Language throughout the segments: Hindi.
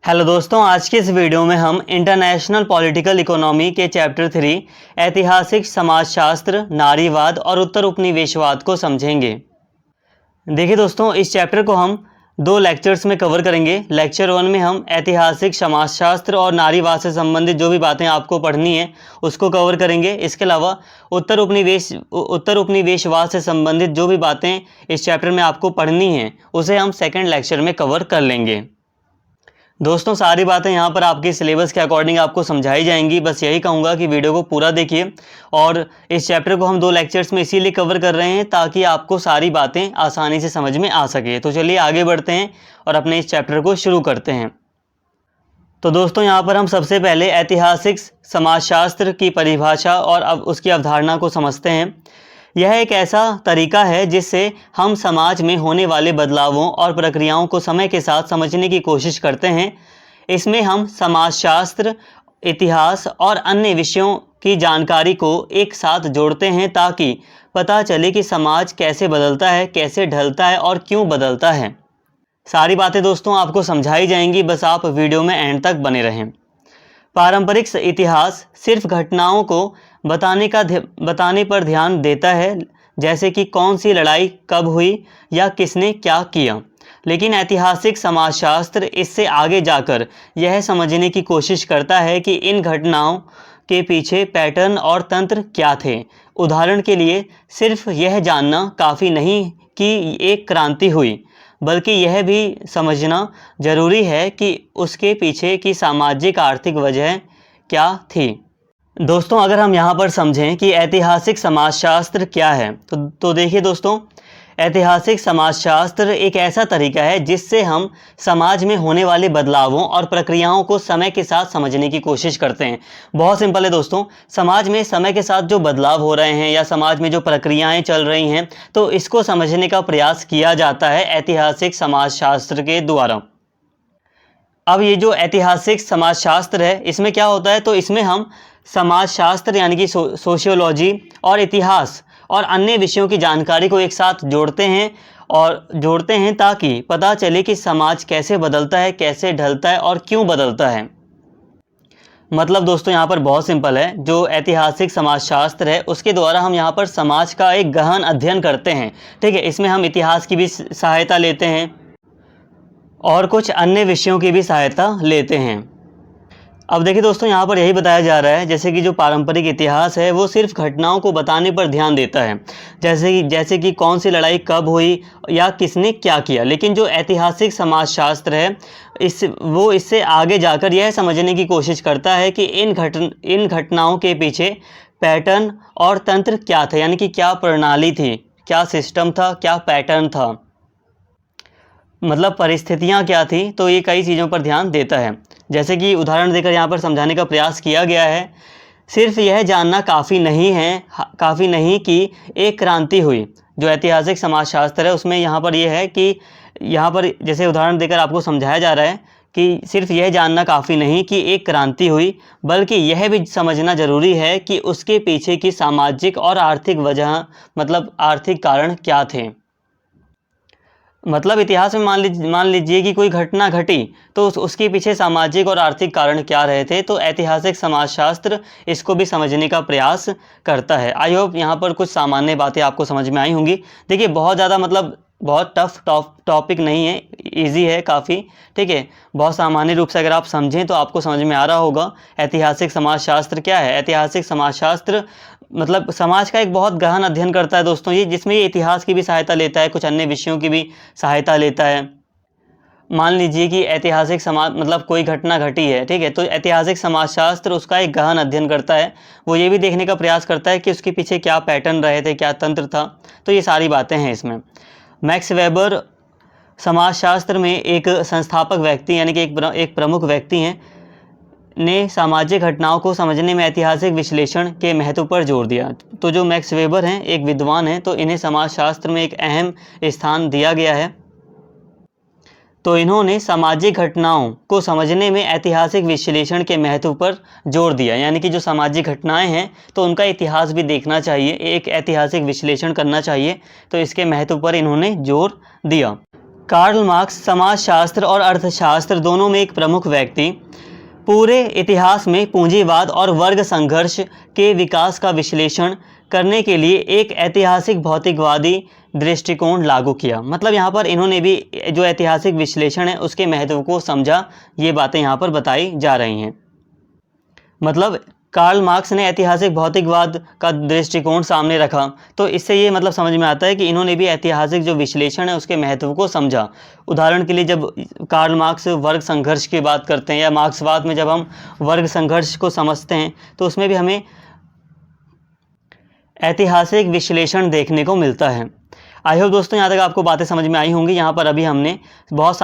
हेलो दोस्तों, आज के इस वीडियो में हम इंटरनेशनल पॉलिटिकल इकोनॉमी के चैप्टर 3 ऐतिहासिक समाजशास्त्र, नारीवाद और उत्तर उपनिवेशवाद को समझेंगे। देखिए दोस्तों, इस चैप्टर को हम दो लेक्चर्स में कवर करेंगे। लेक्चर 1 में हम ऐतिहासिक समाजशास्त्र और नारीवाद से संबंधित जो भी बातें आपको पढ़नी है उसको कवर करेंगे। इसके अलावा उत्तर उपनिवेशवाद से संबंधित जो भी बातें इस चैप्टर में आपको पढ़नी हैं उसे हम सेकेंड लेक्चर में कवर कर लेंगे। दोस्तों, सारी बातें यहाँ पर आपके सिलेबस के अकॉर्डिंग आपको समझाई जाएंगी। बस यही कहूँगा कि वीडियो को पूरा देखिए। और इस चैप्टर को हम दो लेक्चर्स में इसीलिए कवर कर रहे हैं ताकि आपको सारी बातें आसानी से समझ में आ सके। तो चलिए आगे बढ़ते हैं और अपने इस चैप्टर को शुरू करते हैं। तो दोस्तों, यहाँ पर हम सबसे पहले ऐतिहासिक समाजशास्त्र की परिभाषा और अब उसकी अवधारणा को समझते हैं। यह एक ऐसा तरीका है जिससे हम समाज में होने वाले बदलावों और प्रक्रियाओं को समय के साथ समझने की कोशिश करते हैं। इसमें हम समाजशास्त्र, इतिहास और अन्य विषयों की जानकारी को एक साथ जोड़ते हैं ताकि पता चले कि समाज कैसे बदलता है, कैसे ढलता है और क्यों बदलता है। सारी बातें दोस्तों आपको समझाई जाएंगी, बस आप वीडियो में एंड तक बने रहें। पारंपरिक इतिहास सिर्फ घटनाओं को बताने पर ध्यान देता है, जैसे कि कौन सी लड़ाई कब हुई या किसने क्या किया। लेकिन ऐतिहासिक समाजशास्त्र इससे आगे जाकर यह समझने की कोशिश करता है कि इन घटनाओं के पीछे पैटर्न और तंत्र क्या थे। उदाहरण के लिए, सिर्फ यह जानना काफ़ी नहीं कि एक क्रांति हुई, बल्कि यह भी समझना जरूरी है कि उसके पीछे की सामाजिक आर्थिक वजह क्या थी। दोस्तों, अगर हम यहाँ पर समझें कि ऐतिहासिक समाजशास्त्र क्या है तो देखिए दोस्तों, ऐतिहासिक समाजशास्त्र एक ऐसा तरीका है जिससे हम समाज में होने वाले बदलावों और प्रक्रियाओं को समय के साथ समझने की कोशिश करते हैं। बहुत सिंपल है दोस्तों, समाज में समय के साथ जो बदलाव हो रहे हैं या समाज में जो प्रक्रियाएं चल रही हैं तो इसको समझने का प्रयास किया जाता है ऐतिहासिक समाजशास्त्र के द्वारा। अब ये जो ऐतिहासिक समाजशास्त्र है इसमें क्या होता है, तो इसमें हम समाजशास्त्र यानी कि सोशियोलॉजी और इतिहास और अन्य विषयों की जानकारी को एक साथ जोड़ते हैं ताकि पता चले कि समाज कैसे बदलता है, कैसे ढलता है और क्यों बदलता है। मतलब दोस्तों यहाँ पर बहुत सिंपल है, जो ऐतिहासिक समाजशास्त्र है उसके द्वारा हम यहाँ पर समाज का एक गहन अध्ययन करते हैं। ठीक है, इसमें हम इतिहास की भी सहायता लेते हैं और कुछ अन्य विषयों की भी सहायता लेते हैं। अब देखिए दोस्तों, यहाँ पर यही बताया जा रहा है जैसे कि जो पारंपरिक इतिहास है वो सिर्फ घटनाओं को बताने पर ध्यान देता है, जैसे कि कौन सी लड़ाई कब हुई या किसने क्या किया। लेकिन जो ऐतिहासिक समाजशास्त्र है वो इससे आगे जाकर यह समझने की कोशिश करता है कि इन घटनाओं के पीछे पैटर्न और तंत्र क्या थे, यानी कि क्या प्रणाली थी, क्या सिस्टम था, क्या पैटर्न था, मतलब परिस्थितियां क्या थी। तो ये कई चीज़ों पर ध्यान देता है। जैसे कि उदाहरण देकर यहाँ पर समझाने का प्रयास किया गया है, सिर्फ यह जानना काफ़ी नहीं कि एक क्रांति हुई। जो ऐतिहासिक समाजशास्त्र है उसमें यहाँ पर यह है कि यहाँ पर जैसे उदाहरण देकर आपको समझाया जा रहा है कि सिर्फ यह जानना काफ़ी नहीं कि एक क्रांति हुई, बल्कि यह भी समझना ज़रूरी है कि उसके पीछे की सामाजिक और आर्थिक वजह, मतलब आर्थिक कारण क्या थे। मतलब इतिहास में मान लीजिए कि कोई घटना घटी तो उसके पीछे सामाजिक और आर्थिक कारण क्या रहे थे। तो ऐतिहासिक समाजशास्त्र इसको भी समझने का प्रयास करता है। आई होप यहाँ पर कुछ सामान्य बातें आपको समझ में आई होंगी। देखिए, बहुत ज़्यादा मतलब बहुत टफ टॉपिक नहीं है, इजी है काफ़ी। ठीक है, बहुत सामान्य रूप से अगर आप समझें तो आपको समझ में आ रहा होगा ऐतिहासिक समाजशास्त्र क्या है। ऐतिहासिक समाजशास्त्र मतलब समाज का एक बहुत गहन अध्ययन करता है दोस्तों ये, जिसमें ये इतिहास की भी सहायता लेता है, कुछ अन्य विषयों की भी सहायता लेता है। मान लीजिए कि ऐतिहासिक समाज मतलब कोई घटना घटी है, ठीक है, तो ऐतिहासिक समाजशास्त्र उसका एक गहन अध्ययन करता है। वो ये भी देखने का प्रयास करता है कि उसके पीछे क्या पैटर्न रहे थे, क्या तंत्र था। तो ये सारी बातें हैं इसमें। मैक्स वेबर समाजशास्त्र में एक संस्थापक व्यक्ति यानी कि एक प्रमुख व्यक्ति हैं, ने सामाजिक घटनाओं को समझने में ऐतिहासिक विश्लेषण के महत्व पर जोर दिया। तो जो मैक्स वेबर हैं एक विद्वान हैं, तो इन्हें समाजशास्त्र में एक अहम स्थान दिया गया है। तो इन्होंने सामाजिक घटनाओं को समझने में ऐतिहासिक विश्लेषण के महत्व पर जोर दिया, यानी कि जो सामाजिक घटनाएं हैं तो उनका इतिहास भी देखना चाहिए, एक ऐतिहासिक विश्लेषण करना चाहिए। तो इसके महत्व पर इन्होंने जोर दिया। कार्ल मार्क्स समाजशास्त्र और अर्थशास्त्र दोनों में एक प्रमुख व्यक्ति, पूरे इतिहास में पूंजीवाद और वर्ग संघर्ष के विकास का विश्लेषण करने के लिए एक ऐतिहासिक भौतिकवादी दृष्टिकोण लागू किया। मतलब यहाँ पर इन्होंने भी जो ऐतिहासिक विश्लेषण है उसके महत्व को समझा, ये बातें यहाँ पर बताई जा रही हैं। मतलब कार्ल मार्क्स ने ऐतिहासिक भौतिकवाद का दृष्टिकोण सामने रखा, तो इससे ये मतलब समझ में आता है कि इन्होंने भी ऐतिहासिक जो विश्लेषण है उसके महत्व को समझा। उदाहरण के लिए जब कार्ल मार्क्स वर्ग संघर्ष की बात करते हैं या मार्क्सवाद में जब हम वर्ग संघर्ष को समझते हैं तो उसमें भी हमें ऐतिहासिक विश्लेषण देखने को मिलता है। आई होप दोस्तों यहाँ तक आपको बातें समझ में आई होंगी। यहाँ पर अभी हमने बहुत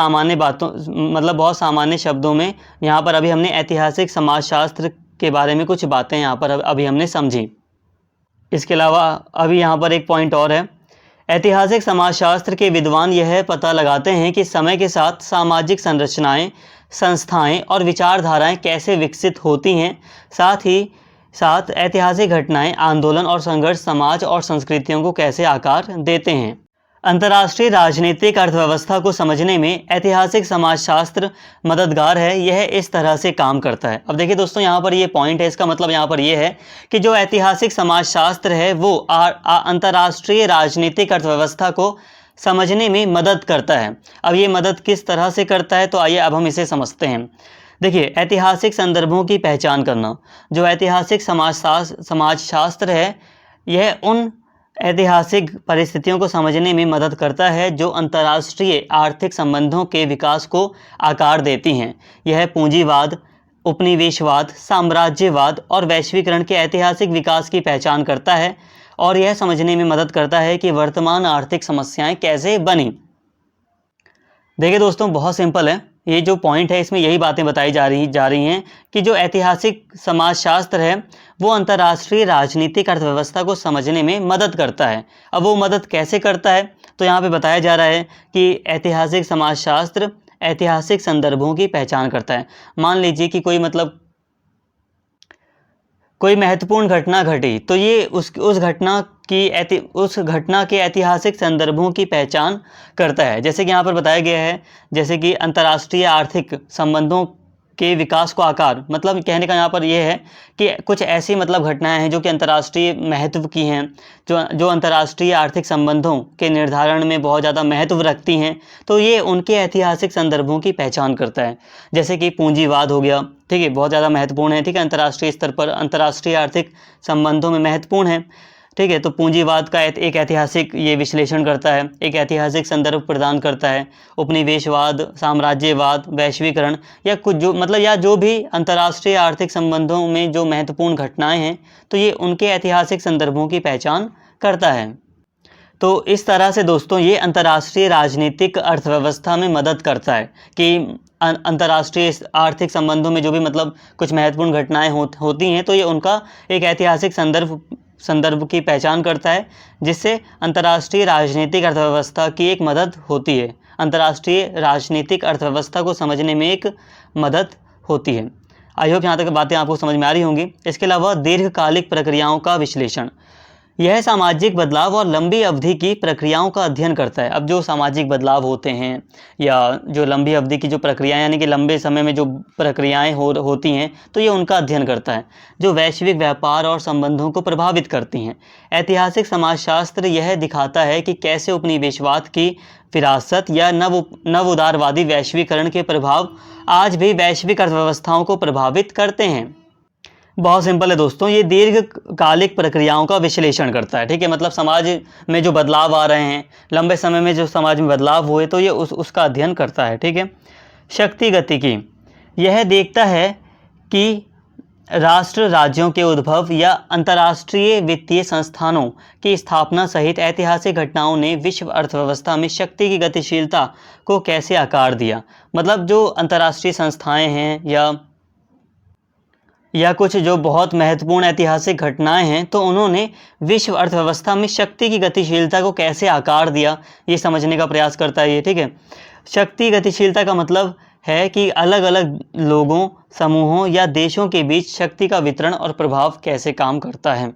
सामान्य शब्दों में यहाँ पर अभी हमने ऐतिहासिक समाजशास्त्र के बारे में कुछ बातें यहाँ पर अभी हमने समझी। इसके अलावा अभी यहाँ पर एक पॉइंट और है। ऐतिहासिक समाजशास्त्र के विद्वान यह पता लगाते हैं कि समय के साथ सामाजिक संरचनाएं, संस्थाएं और विचारधाराएं कैसे विकसित होती हैं, साथ ही साथ ऐतिहासिक घटनाएं, आंदोलन और संघर्ष समाज और संस्कृतियों को कैसे आकार देते हैं। अंतर्राष्ट्रीय राजनीतिक अर्थव्यवस्था को समझने में ऐतिहासिक समाजशास्त्र मददगार है। यह इस तरह से काम करता है। अब देखिए दोस्तों, यहाँ पर ये पॉइंट है, इसका मतलब यहाँ पर ये है कि जो ऐतिहासिक समाजशास्त्र है वो अंतर्राष्ट्रीय राजनीतिक अर्थव्यवस्था को समझने में मदद करता है। अब ये मदद किस तरह से करता है, तो आइए अब हम इसे समझते हैं। देखिए, ऐतिहासिक संदर्भों की पहचान करना। जो ऐतिहासिक समाजशास्त्र है यह उन ऐतिहासिक परिस्थितियों को समझने में मदद करता है जो अंतर्राष्ट्रीय आर्थिक संबंधों के विकास को आकार देती हैं। यह पूंजीवाद, उपनिवेशवाद, साम्राज्यवाद और वैश्वीकरण के ऐतिहासिक विकास की पहचान करता है और यह समझने में मदद करता है कि वर्तमान आर्थिक समस्याएं कैसे बनी। देखिए दोस्तों, बहुत सिंपल है। ये जो पॉइंट है इसमें यही बातें बताई जा रही हैं कि जो ऐतिहासिक समाजशास्त्र है वो अंतर्राष्ट्रीय राजनीतिक अर्थव्यवस्था को समझने में मदद करता है। अब वो मदद कैसे करता है, तो यहाँ पे बताया जा रहा है कि ऐतिहासिक समाजशास्त्र ऐतिहासिक संदर्भों की पहचान करता है। मान लीजिए कि कोई महत्वपूर्ण घटना घटी, तो ये उस घटना के ऐतिहासिक संदर्भों की पहचान करता है। जैसे कि यहाँ पर बताया गया है, जैसे कि अंतर्राष्ट्रीय आर्थिक संबंधों के विकास को आकार, मतलब कहने का यहाँ पर यह है कि कुछ ऐसी मतलब घटनाएं हैं जो कि अंतर्राष्ट्रीय महत्व की हैं, जो अंतर्राष्ट्रीय आर्थिक संबंधों के निर्धारण में बहुत ज़्यादा महत्व रखती हैं, तो ये उनके ऐतिहासिक संदर्भों की पहचान करता है। जैसे कि पूंजीवाद हो गया, ठीक है, बहुत ज़्यादा महत्वपूर्ण है, ठीक है, अंतर्राष्ट्रीय स्तर पर अंतर्राष्ट्रीय आर्थिक संबंधों में महत्वपूर्ण है, ठीक है। तो पूंजीवाद का एक ऐतिहासिक ये विश्लेषण करता है, एक ऐतिहासिक संदर्भ प्रदान करता है। उपनिवेशवाद, साम्राज्यवाद, वैश्वीकरण या जो भी अंतर्राष्ट्रीय आर्थिक संबंधों में जो महत्वपूर्ण घटनाएं हैं, तो ये उनके ऐतिहासिक संदर्भों की पहचान करता है। तो इस तरह से दोस्तों ये अंतर्राष्ट्रीय राजनीतिक अर्थव्यवस्था में मदद करता है कि अंतर्राष्ट्रीय आर्थिक संबंधों में जो भी कुछ महत्वपूर्ण घटनाएं होती हैं, तो ये उनका एक ऐतिहासिक संदर्भ की पहचान करता है, जिससे अंतर्राष्ट्रीय राजनीतिक अर्थव्यवस्था की एक मदद होती है। अंतर्राष्ट्रीय राजनीतिक अर्थव्यवस्था को समझने में एक मदद होती है। आई होप यहाँ तक बातें आपको समझ में आ रही होंगी। इसके अलावा दीर्घकालिक प्रक्रियाओं का विश्लेषण। यह सामाजिक बदलाव और लंबी अवधि की प्रक्रियाओं का अध्ययन करता है। अब जो सामाजिक बदलाव होते हैं या जो लंबी अवधि की जो प्रक्रियाएं, यानी कि लंबे समय में जो प्रक्रियाएं होती हैं, तो ये उनका अध्ययन करता है, जो वैश्विक व्यापार और संबंधों को प्रभावित करती हैं। ऐतिहासिक समाजशास्त्र यह दिखाता है कि कैसे उपनिवेशवाद की विरासत या नव उदारवादी वैश्वीकरण के प्रभाव आज भी वैश्विक अर्थव्यवस्थाओं को प्रभावित करते हैं। बहुत सिंपल है दोस्तों, ये दीर्घकालिक प्रक्रियाओं का विश्लेषण करता है, ठीक है। मतलब समाज में जो बदलाव आ रहे हैं, लंबे समय में जो समाज में बदलाव हुए, तो ये उसका अध्ययन करता है, ठीक है। शक्ति गतिकी, यह देखता है कि राष्ट्र राज्यों के उद्भव या अंतर्राष्ट्रीय वित्तीय संस्थानों की स्थापना सहित ऐतिहासिक घटनाओं ने विश्व अर्थव्यवस्था में शक्ति की गतिशीलता को कैसे आकार दिया। मतलब जो अंतर्राष्ट्रीय संस्थाएं हैं या कुछ जो बहुत महत्वपूर्ण ऐतिहासिक घटनाएं हैं, तो उन्होंने विश्व अर्थव्यवस्था में शक्ति की गतिशीलता को कैसे आकार दिया, ये समझने का प्रयास करता है ये, ठीक है। शक्ति गतिशीलता का मतलब है कि अलग अलग लोगों, समूहों या देशों के बीच शक्ति का वितरण और प्रभाव कैसे काम करता है।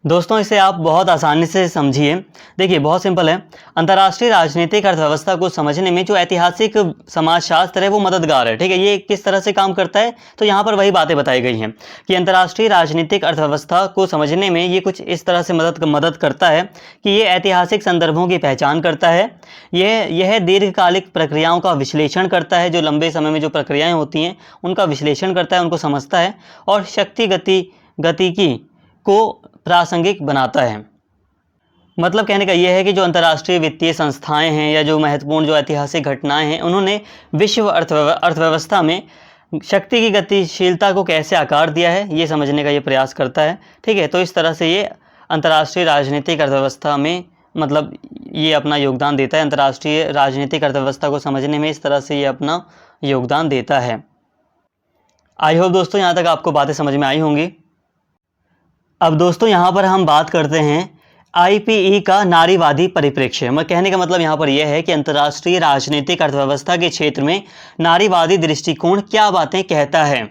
दोस्तों इसे आप बहुत आसानी से समझिए। देखिए बहुत सिंपल है। अंतर्राष्ट्रीय राजनीतिक अर्थव्यवस्था को समझने में जो ऐतिहासिक समाजशास्त्र है वो मददगार है। ठीक है, ये किस तरह से काम करता है, तो यहाँ पर वही बातें बताई गई हैं कि अंतर्राष्ट्रीय राजनीतिक अर्थव्यवस्था को समझने में ये कुछ इस तरह से मदद करता है कि ये ऐतिहासिक संदर्भों की पहचान करता है। यह दीर्घकालिक प्रक्रियाओं का विश्लेषण करता है, जो लंबे समय में जो प्रक्रियाएँ होती हैं उनका विश्लेषण करता है, उनको समझता है, और शक्ति गतिकी को प्रासंगिक बनाता है। मतलब कहने का यह है कि जो अंतर्राष्ट्रीय वित्तीय संस्थाएं हैं या जो महत्वपूर्ण जो ऐतिहासिक घटनाएं हैं, उन्होंने विश्व अर्थव्यवस्था में शक्ति की गतिशीलता को कैसे आकार दिया है, ये समझने का ये प्रयास करता है। ठीक है, तो इस तरह से ये अंतर्राष्ट्रीय राजनीतिक अर्थव्यवस्था में मतलब ये अपना योगदान देता है। अंतर्राष्ट्रीय राजनीतिक अर्थव्यवस्था को समझने में इस तरह से ये अपना योगदान देता है। आई होप दोस्तों यहाँ तक आपको बातें समझ में आई होंगी। अब दोस्तों यहाँ पर हम बात करते हैं आईपीई का नारीवादी परिप्रेक्ष्य। मैं कहने का मतलब यहाँ पर यह है कि अंतर्राष्ट्रीय राजनीतिक अर्थव्यवस्था के क्षेत्र में नारीवादी दृष्टिकोण क्या बातें कहता है।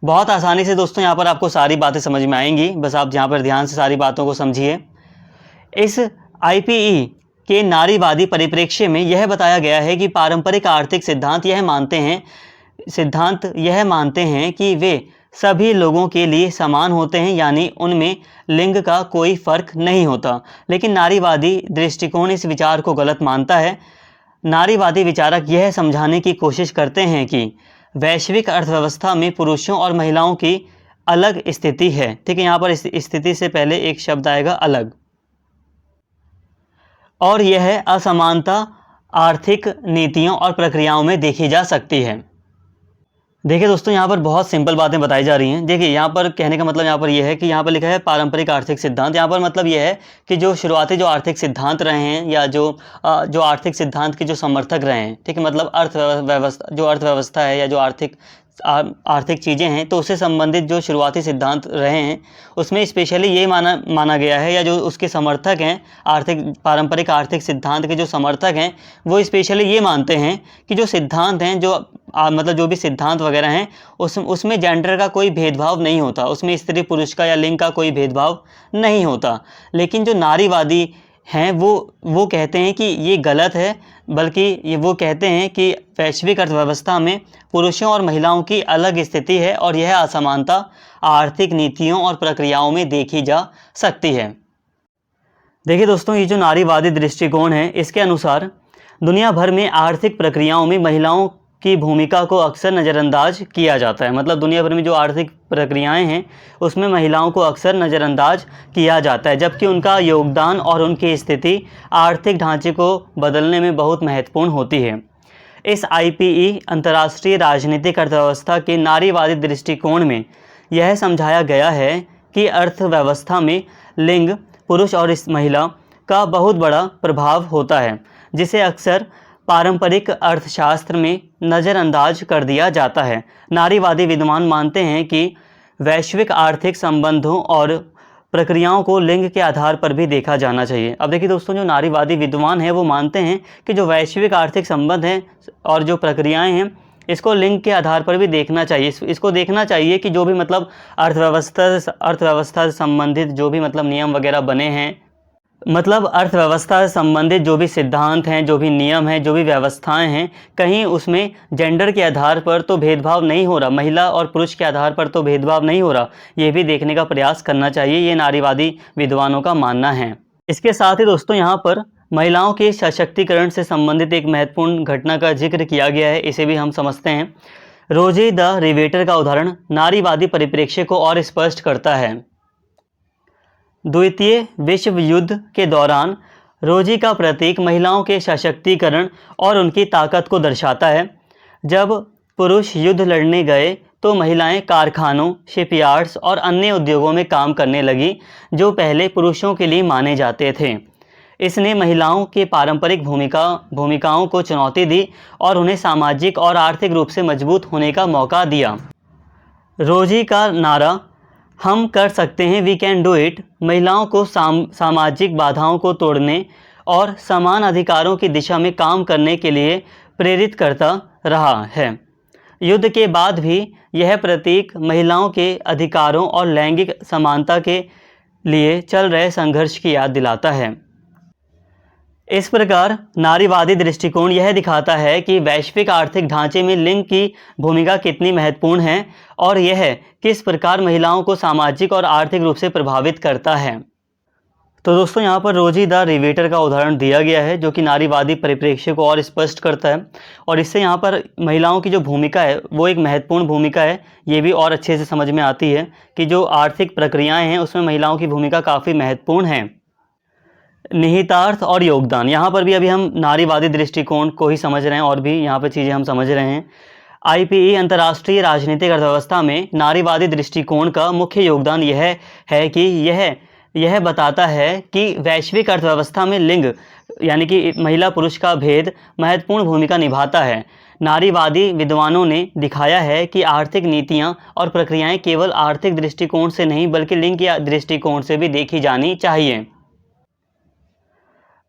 बहुत आसानी से दोस्तों यहाँ पर आपको सारी बातें समझ में आएंगी, बस आप यहाँ पर ध्यान से सारी बातों को समझिए। इस आईपीई के नारीवादी परिप्रेक्ष्य में यह बताया गया है कि पारंपरिक आर्थिक सिद्धांत यह मानते हैं कि वे सभी लोगों के लिए समान होते हैं, यानी उनमें लिंग का कोई फर्क नहीं होता। लेकिन नारीवादी दृष्टिकोण इस विचार को गलत मानता है। नारीवादी विचारक यह समझाने की कोशिश करते हैं कि वैश्विक अर्थव्यवस्था में पुरुषों और महिलाओं की अलग स्थिति है। ठीक है, यहाँ पर इस स्थिति से पहले एक शब्द आएगा अलग, और यह असमानता आर्थिक नीतियों और प्रक्रियाओं में देखी जा सकती है। देखिए दोस्तों यहाँ पर बहुत सिंपल बातें बताई जा रही हैं। देखिए यहाँ पर कहने का मतलब यहाँ पर यह है कि यहाँ पर लिखा है पारंपरिक आर्थिक सिद्धांत। यहाँ पर मतलब यह है कि जो शुरुआती जो आर्थिक सिद्धांत रहे हैं या जो आर्थिक सिद्धांत के जो समर्थक रहे हैं, ठीक है, मतलब अर्थव्यवस्था है या जो आर्थिक चीज़ें हैं, तो उससे संबंधित जो शुरुआती सिद्धांत रहे हैं उसमें स्पेशली ये माना गया है, या जो उसके समर्थक हैं पारंपरिक आर्थिक सिद्धांत के जो समर्थक हैं वो स्पेशली ये मानते हैं कि जो सिद्धांत हैं मतलब जो भी सिद्धांत वगैरह हैं उसमें जेंडर का कोई भेदभाव नहीं होता, उसमें स्त्री पुरुष का या लिंग का कोई भेदभाव नहीं होता। लेकिन जो नारीवादी हैं वो कहते हैं कि ये गलत है, बल्कि वो कहते हैं कि वैश्विक अर्थव्यवस्था में पुरुषों और महिलाओं की अलग स्थिति है और यह असमानता आर्थिक नीतियों और प्रक्रियाओं में देखी जा सकती है। देखिए दोस्तों ये जो नारीवादी दृष्टिकोण है, इसके अनुसार दुनिया भर में आर्थिक प्रक्रियाओं में महिलाओं की भूमिका को अक्सर नज़रअंदाज किया जाता है। मतलब दुनिया भर में जो आर्थिक प्रक्रियाएं हैं उसमें महिलाओं को अक्सर नज़रअंदाज किया जाता है, जबकि उनका योगदान और उनकी स्थिति आर्थिक ढांचे को बदलने में बहुत महत्वपूर्ण होती है। इस आईपीई अंतर्राष्ट्रीय राजनीतिक अर्थव्यवस्था के नारीवादी दृष्टिकोण में यह समझाया गया है कि अर्थव्यवस्था में लिंग, पुरुष और महिला का बहुत बड़ा प्रभाव होता है, जिसे अक्सर पारंपरिक अर्थशास्त्र में नज़रअंदाज कर दिया जाता है। नारीवादी विद्वान मानते हैं कि वैश्विक आर्थिक संबंधों और प्रक्रियाओं को लिंग के आधार पर भी देखा जाना चाहिए। अब देखिए दोस्तों जो नारीवादी विद्वान हैं वो मानते हैं कि जो वैश्विक आर्थिक संबंध हैं और जो प्रक्रियाएं हैं इसको लिंग के आधार पर भी देखना चाहिए। इसको देखना चाहिए कि जो भी मतलब अर्थव्यवस्था से संबंधित जो भी मतलब नियम वगैरह बने हैं, मतलब अर्थव्यवस्था से संबंधित जो भी सिद्धांत हैं, जो भी नियम हैं, जो भी व्यवस्थाएं हैं, कहीं उसमें जेंडर के आधार पर तो भेदभाव नहीं हो रहा, महिला और पुरुष के आधार पर तो भेदभाव नहीं हो रहा, ये भी देखने का प्रयास करना चाहिए। ये नारीवादी विद्वानों का मानना है। इसके साथ ही दोस्तों यहाँ पर महिलाओं के सशक्तिकरण से संबंधित एक महत्वपूर्ण घटना का जिक्र किया गया है, इसे भी हम समझते हैं। रोजे द रिवेटर का उदाहरण नारीवादी परिप्रेक्ष्य को और स्पष्ट करता है। द्वितीय विश्व युद्ध के दौरान रोजी का प्रतीक महिलाओं के सशक्तिकरण और उनकी ताकत को दर्शाता है। जब पुरुष युद्ध लड़ने गए तो महिलाएं कारखानों, शिपयार्ड्स और अन्य उद्योगों में काम करने लगी, जो पहले पुरुषों के लिए माने जाते थे। इसने महिलाओं के पारंपरिक भूमिकाओं को चुनौती दी और उन्हें सामाजिक और आर्थिक रूप से मजबूत होने का मौका दिया। रोजी का नारा हम कर सकते हैं, वी कैन डू इट, महिलाओं को सामाजिक बाधाओं को तोड़ने और समान अधिकारों की दिशा में काम करने के लिए प्रेरित करता रहा है। युद्ध के बाद भी यह प्रतीक महिलाओं के अधिकारों और लैंगिक समानता के लिए चल रहे संघर्ष की याद दिलाता है। इस प्रकार नारीवादी दृष्टिकोण यह दिखाता है कि वैश्विक आर्थिक ढांचे में लिंग की भूमिका कितनी महत्वपूर्ण है और यह किस प्रकार महिलाओं को सामाजिक और आर्थिक रूप से प्रभावित करता है। तो दोस्तों यहाँ पर रोजी द रिवेटर का उदाहरण दिया गया है जो कि नारीवादी परिप्रेक्ष्य को और स्पष्ट करता है और इससे यहाँ पर महिलाओं की जो भूमिका है वो एक महत्वपूर्ण भूमिका है, ये भी और अच्छे से समझ में आती है कि जो आर्थिक प्रक्रियाएं हैं उसमें महिलाओं की भूमिका काफ़ी महत्वपूर्ण है। निहितार्थ और योगदान, यहाँ पर भी अभी हम नारीवादी दृष्टिकोण को ही समझ रहे हैं और भी यहाँ पर चीज़ें हम समझ रहे हैं। IPE अंतर्राष्ट्रीय राजनीतिक अर्थव्यवस्था में नारीवादी दृष्टिकोण का मुख्य योगदान यह है कि यह बताता है कि वैश्विक अर्थव्यवस्था में लिंग यानी कि महिला पुरुष का भेद महत्वपूर्ण भूमिका निभाता है। नारीवादी विद्वानों ने दिखाया है कि आर्थिक नीतियां और प्रक्रियाएं केवल आर्थिक दृष्टिकोण से नहीं बल्कि लिंग के दृष्टिकोण से भी देखी जानी चाहिए।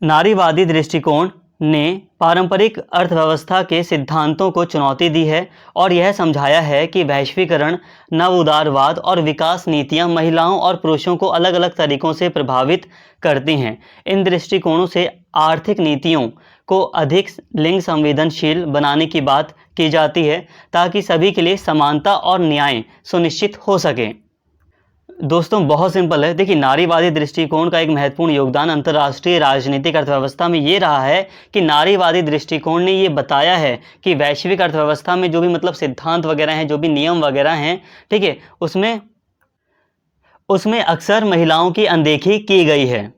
नारीवादी दृष्टिकोण ने पारंपरिक अर्थव्यवस्था के सिद्धांतों को चुनौती दी है और यह समझाया है कि वैश्वीकरण, नव उदारवाद और विकास नीतियां महिलाओं और पुरुषों को अलग अलग तरीकों से प्रभावित करती हैं। इन दृष्टिकोणों से आर्थिक नीतियों को अधिक लिंग संवेदनशील बनाने की बात की जाती है ताकि सभी के लिए समानता और न्याय सुनिश्चित हो सके। दोस्तों बहुत सिंपल है, देखिए नारीवादी दृष्टिकोण का एक महत्वपूर्ण योगदान अंतर्राष्ट्रीय राजनीतिक अर्थव्यवस्था में ये रहा है कि नारीवादी दृष्टिकोण ने ये बताया है कि वैश्विक अर्थव्यवस्था में जो भी मतलब सिद्धांत वगैरह हैं, जो भी नियम वगैरह हैं, ठीक है, उसमें अक्सर महिलाओं की अनदेखी की गई है।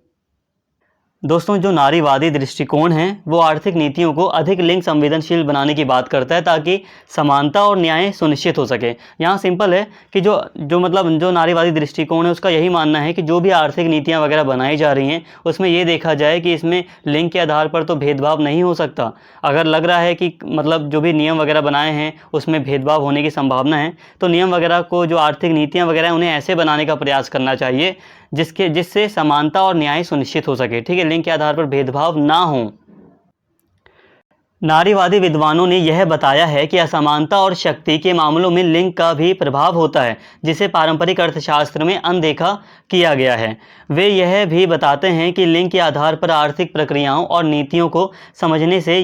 दोस्तों जो नारीवादी दृष्टिकोण है वो आर्थिक नीतियों को अधिक लिंग संवेदनशील बनाने की बात करता है ताकि समानता और न्याय सुनिश्चित हो सके। यहाँ सिंपल है कि जो नारीवादी दृष्टिकोण है उसका यही मानना है कि जो भी आर्थिक नीतियाँ वगैरह बनाई जा रही हैं उसमें ये देखा जाए कि इसमें लिंग के आधार पर तो भेदभाव नहीं हो सकता। अगर लग रहा है कि मतलब जो भी नियम वगैरह बनाए हैं उसमें भेदभाव होने की संभावना है तो नियम वगैरह को, जो आर्थिक नीतियाँ वगैरह हैं, उन्हें ऐसे बनाने का प्रयास करना चाहिए जिससे समानता और न्याय सुनिश्चित हो सके, ठीक है, लिंग के आधार पर भेदभाव ना हो। नारीवादी विद्वानों ने यह बताया है कि असमानता और शक्ति के मामलों में लिंग का भी प्रभाव होता है जिसे पारंपरिक अर्थशास्त्र में अनदेखा किया गया है। वे यह भी बताते हैं कि लिंग के आधार पर आर्थिक प्रक्रियाओं और नीतियों को समझने से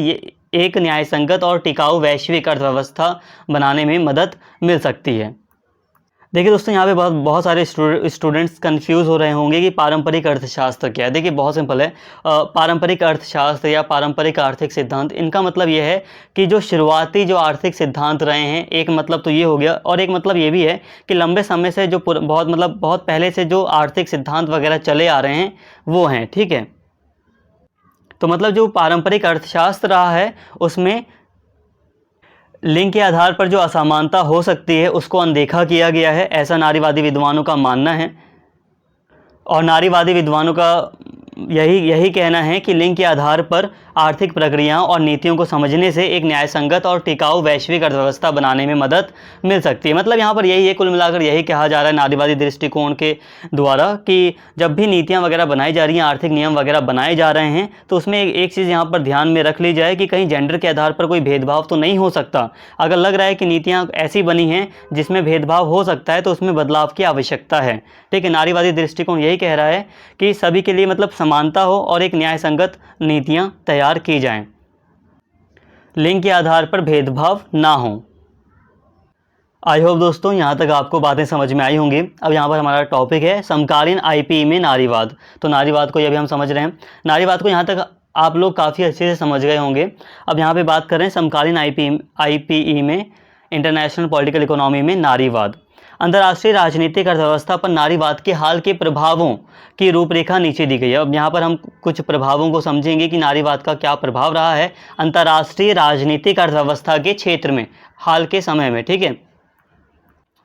एक न्यायसंगत और टिकाऊ वैश्विक अर्थव्यवस्था बनाने में मदद मिल सकती है। देखिए दोस्तों यहाँ पे बहुत सारे स्टूडेंट्स कंफ्यूज हो रहे होंगे कि पारंपरिक अर्थशास्त्र क्या है। देखिए बहुत सिंपल है, पारंपरिक अर्थशास्त्र या पारंपरिक आर्थिक सिद्धांत, इनका मतलब ये है कि जो शुरुआती जो आर्थिक सिद्धांत रहे हैं, एक मतलब तो ये हो गया और एक मतलब ये भी है कि लंबे समय से जो बहुत पहले से जो आर्थिक सिद्धांत वगैरह चले आ रहे हैं वो हैं, ठीक है। तो मतलब जो पारंपरिक अर्थशास्त्र रहा है उसमें लिंग के आधार पर जो असमानता हो सकती है उसको अनदेखा किया गया है, ऐसा नारीवादी विद्वानों का मानना है। और नारीवादी विद्वानों का यही कहना है कि लिंग के आधार पर आर्थिक प्रक्रियाओं और नीतियों को समझने से एक न्यायसंगत और टिकाऊ वैश्विक अर्थव्यवस्था बनाने में मदद मिल सकती है। मतलब यहाँ पर यही है, कुल मिलाकर यही कहा जा रहा है नारीवादी दृष्टिकोण के द्वारा कि जब भी नीतियाँ वगैरह बनाई जा रही हैं, आर्थिक नियम वगैरह बनाए जा रहे हैं, तो उसमें एक चीज़ यहाँ पर ध्यान में रख ली जाए कि कहीं जेंडर के आधार पर कोई भेदभाव तो नहीं हो सकता। अगर लग रहा है कि नीतियाँ ऐसी बनी हैं जिसमें भेदभाव हो सकता है तो उसमें बदलाव की आवश्यकता है, ठीक है। नारीवादी दृष्टिकोण यही कह रहा है कि सभी के लिए मतलब समानता हो और एक न्यायसंगत नीतियाँ तैयार की जाएं, लिंग के आधार पर भेदभाव ना हो। आई होप दोस्तों यहाँ तक आपको बातें समझ में आई होंगी। अब यहाँ पर हमारा टॉपिक है समकालीन IPE में नारीवाद। तो नारीवाद को अभी हम समझ रहे हैं, नारीवाद को यहाँ तक आप लोग काफ़ी अच्छे से समझ गए होंगे। अब यहाँ पे बात करें समकालीन IPE में, इंटरनेशनल पॉलिटिकल इकोनॉमी में नारीवाद। अंतर्राष्ट्रीय राजनीतिक अर्थव्यवस्था पर नारीवाद के हाल के प्रभावों की रूपरेखा नीचे दी गई है। अब यहाँ पर हम कुछ प्रभावों को समझेंगे कि नारीवाद का क्या प्रभाव रहा है अंतर्राष्ट्रीय राजनीतिक अर्थव्यवस्था के क्षेत्र में हाल के समय में, ठीक है।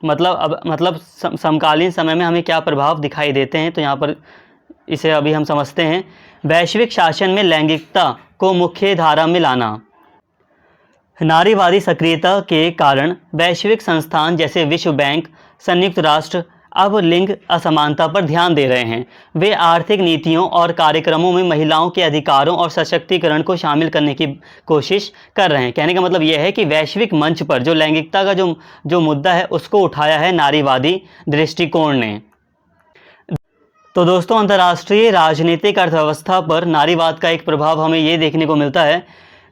मतलब समकालीन समय में हमें क्या प्रभाव दिखाई देते हैं, तो यहाँ पर इसे अभी हम समझते हैं। वैश्विक शासन में लैंगिकता को मुख्य धारा में लाना। नारीवादी सक्रियता के कारण वैश्विक संस्थान जैसे विश्व बैंक, संयुक्त राष्ट्र अब लिंग असमानता पर ध्यान दे रहे हैं। वे आर्थिक नीतियों और कार्यक्रमों में महिलाओं के अधिकारों और सशक्तिकरण को शामिल करने की कोशिश कर रहे हैं। कहने का मतलब यह है कि वैश्विक मंच पर जो लैंगिकता का जो मुद्दा है उसको उठाया है नारीवादी दृष्टिकोण ने। तो दोस्तों, अंतर्राष्ट्रीय राजनीतिक अर्थव्यवस्था पर नारीवाद का एक प्रभाव हमें ये देखने को मिलता है,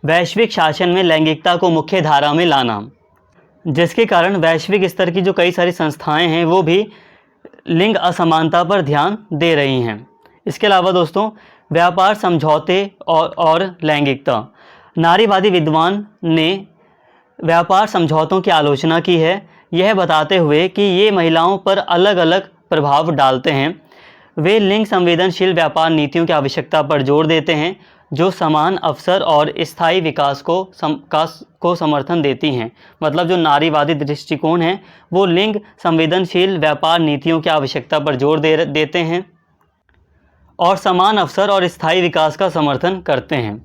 वैश्विक शासन में लैंगिकता को मुख्य धारा में लाना, जिसके कारण वैश्विक स्तर की जो कई सारी संस्थाएं हैं वो भी लिंग असमानता पर ध्यान दे रही हैं। इसके अलावा दोस्तों, व्यापार समझौते और लैंगिकता। नारीवादी विद्वान ने व्यापार समझौतों की आलोचना की है, यह बताते हुए कि ये महिलाओं पर अलग अलग प्रभाव डालते हैं। वे लिंग संवेदनशील व्यापार नीतियों की आवश्यकता पर जोर देते हैं जो समान अवसर और स्थायी विकास को समर्थन देती हैं। मतलब जो नारीवादी दृष्टिकोण है वो लिंग संवेदनशील व्यापार नीतियों की आवश्यकता पर जोर देते हैं और समान अवसर और स्थायी विकास का समर्थन करते हैं।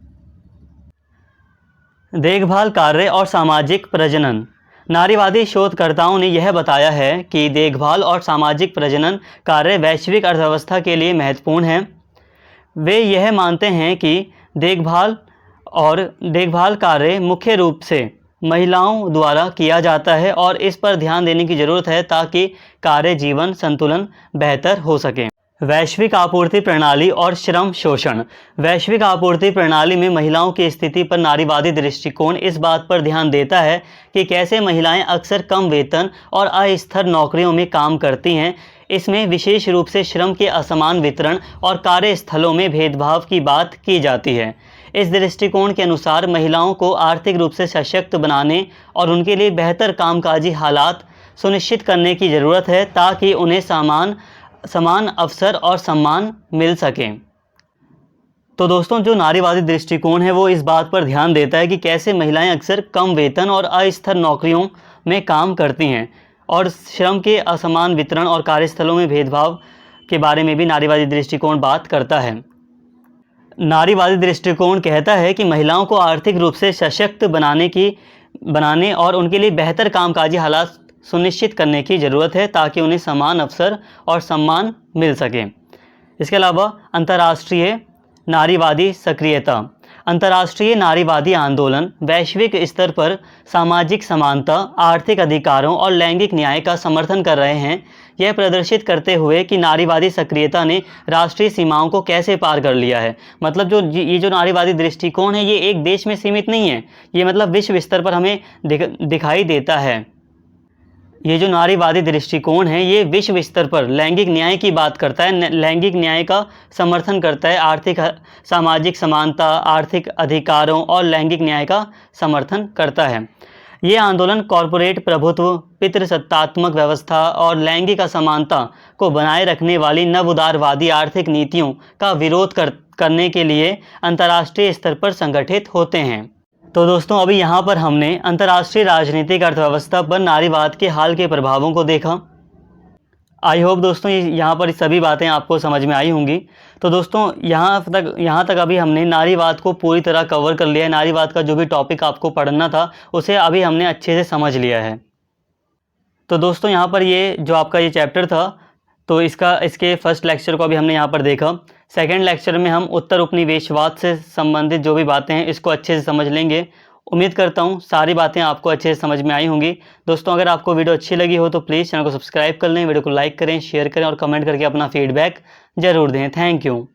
देखभाल कार्य और सामाजिक प्रजनन। नारीवादी शोधकर्ताओं ने यह बताया है कि देखभाल और सामाजिक प्रजनन कार्य वैश्विक अर्थव्यवस्था के लिए महत्वपूर्ण हैं। वे यह मानते हैं कि देखभाल कार्य मुख्य रूप से महिलाओं द्वारा किया जाता है और इस पर ध्यान देने की ज़रूरत है ताकि कार्य जीवन संतुलन बेहतर हो सके। वैश्विक आपूर्ति प्रणाली और श्रम शोषण। वैश्विक आपूर्ति प्रणाली में महिलाओं की स्थिति पर नारीवादी दृष्टिकोण इस बात पर ध्यान देता है कि कैसे महिलाएं अक्सर कम वेतन और अस्थिर नौकरियों में काम करती हैं। इसमें विशेष रूप से श्रम के असमान वितरण और कार्यस्थलों में भेदभाव की बात की जाती है। इस दृष्टिकोण के अनुसार महिलाओं को आर्थिक रूप से सशक्त बनाने और उनके लिए बेहतर कामकाजी हालात सुनिश्चित करने की ज़रूरत है ताकि उन्हें समान अवसर और सम्मान मिल सके। तो दोस्तों, जो नारीवादी दृष्टिकोण है वो इस बात पर ध्यान देता है कि कैसे महिलाएं अक्सर कम वेतन और अस्थिर नौकरियों में काम करती हैं और श्रम के असमान वितरण और कार्यस्थलों में भेदभाव के बारे में भी नारीवादी दृष्टिकोण बात करता है। नारीवादी दृष्टिकोण कहता है कि महिलाओं को आर्थिक रूप से सशक्त बनाने और उनके लिए बेहतर कामकाजी हालात सुनिश्चित करने की ज़रूरत है ताकि उन्हें समान अवसर और सम्मान मिल सके। इसके अलावा अंतर्राष्ट्रीय नारीवादी सक्रियता। अंतर्राष्ट्रीय नारीवादी आंदोलन वैश्विक स्तर पर सामाजिक समानता, आर्थिक अधिकारों और लैंगिक न्याय का समर्थन कर रहे हैं, यह प्रदर्शित करते हुए कि नारीवादी सक्रियता ने राष्ट्रीय सीमाओं को कैसे पार कर लिया है। मतलब ये जो नारीवादी दृष्टिकोण है ये एक देश में सीमित नहीं है, ये मतलब विश्व स्तर पर हमें दिखाई देता है। ये जो नारीवादी दृष्टिकोण है ये विश्व स्तर पर लैंगिक न्याय की बात करता है, लैंगिक न्याय का समर्थन करता है, आर्थिक सामाजिक समानता, आर्थिक अधिकारों और लैंगिक न्याय का समर्थन करता है। ये आंदोलन कॉरपोरेट प्रभुत्व, पितृसत्तात्मक व्यवस्था और लैंगिक असमानता को बनाए रखने वाली नवउदारवादी आर्थिक नीतियों का विरोध करने के लिए अंतर्राष्ट्रीय स्तर पर संगठित होते हैं। तो दोस्तों, अभी यहाँ पर हमने अंतर्राष्ट्रीय राजनीतिक अर्थव्यवस्था पर नारीवाद के हाल के प्रभावों को देखा। आई होप दोस्तों यहाँ पर सभी बातें आपको समझ में आई होंगी। तो दोस्तों, यहाँ तक अभी हमने नारीवाद को पूरी तरह कवर कर लिया है। नारीवाद का जो भी टॉपिक आपको पढ़ना था उसे अभी हमने अच्छे से समझ लिया है। तो दोस्तों, यहाँ पर ये जो आपका ये चैप्टर था तो इसके फर्स्ट लेक्चर को अभी हमने यहाँ पर देखा। सेकंड लेक्चर में हम उत्तर उपनिवेशवाद से संबंधित जो भी बातें हैं इसको अच्छे से समझ लेंगे। उम्मीद करता हूँ सारी बातें आपको अच्छे से समझ में आई होंगी। दोस्तों, अगर आपको वीडियो अच्छी लगी हो तो प्लीज़ चैनल को सब्सक्राइब कर लें, वीडियो को लाइक करें, शेयर करें और कमेंट करके अपना फीडबैक ज़रूर दें। Thank you.